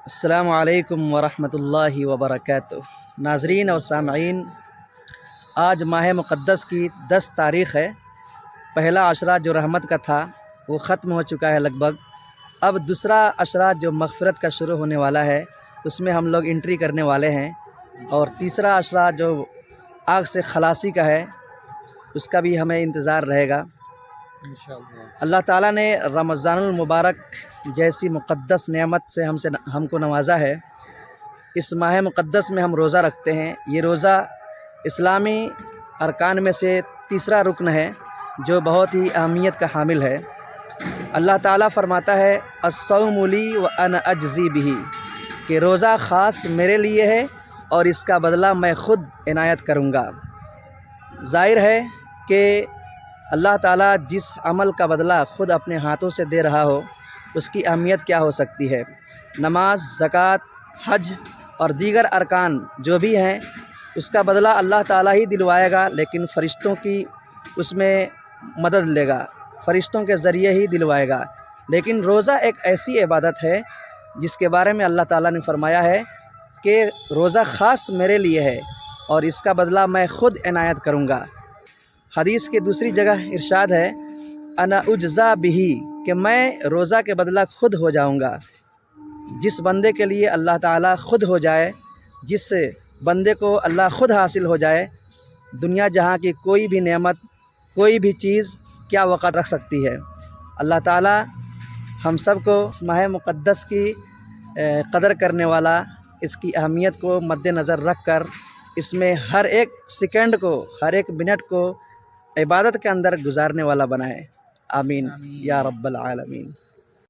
السلام علیکم ورحمۃ اللہ وبرکاتہ۔ ناظرین اور سامعین، آج ماہ مقدس کی 10 تاریخ ہے۔ پہلا عشرہ جو رحمت کا تھا وہ ختم ہو چکا ہے لگ بھگ۔ اب دوسرا عشرہ جو مغفرت کا شروع ہونے والا ہے اس میں ہم لوگ انٹری کرنے والے ہیں، اور تیسرا عشرہ جو آگ سے خلاصی کا ہے اس کا بھی ہمیں انتظار رہے گا انشاءاللہ۔ اللہ تعالیٰ نے رمضان المبارک جیسی مقدس نعمت سے ہم کو نوازا ہے۔ اس ماہ مقدس میں ہم روزہ رکھتے ہیں۔ یہ روزہ اسلامی ارکان میں سے تیسرا رکن ہے جو بہت ہی اہمیت کا حامل ہے۔ اللہ تعالیٰ فرماتا ہے الصوم لی وانا اجزی بہ، کہ روزہ خاص میرے لیے ہے اور اس کا بدلہ میں خود عنایت کروں گا۔ ظاہر ہے کہ اللہ تعالیٰ جس عمل کا بدلہ خود اپنے ہاتھوں سے دے رہا ہو اس کی اہمیت کیا ہو سکتی ہے۔ نماز، زکوٰۃ، حج اور دیگر ارکان جو بھی ہیں اس کا بدلہ اللہ تعالیٰ ہی دلوائے گا، لیکن فرشتوں کی اس میں مدد لے گا، فرشتوں کے ذریعے ہی دلوائے گا۔ لیکن روزہ ایک ایسی عبادت ہے جس کے بارے میں اللہ تعالیٰ نے فرمایا ہے کہ روزہ خاص میرے لیے ہے اور اس کا بدلہ میں خود عنایت کروں گا۔ حدیث کی دوسری جگہ ارشاد ہے انا اجزا بہ، کہ میں روزہ کے بدلہ خود ہو جاؤں گا۔ جس بندے کے لیے اللہ تعالیٰ خود ہو جائے، جس بندے کو اللہ خود حاصل ہو جائے، دنیا جہاں کی کوئی بھی نعمت، کوئی بھی چیز کیا وقت رکھ سکتی ہے۔ اللہ تعالیٰ ہم سب کو اس ماہ مقدس کی قدر کرنے والا، اس کی اہمیت کو مد نظر رکھ کر اس میں ہر ایک سیکنڈ کو، ہر ایک منٹ کو عبادت کے اندر گزارنے والا بنائے۔ آمین یا رب العالمین۔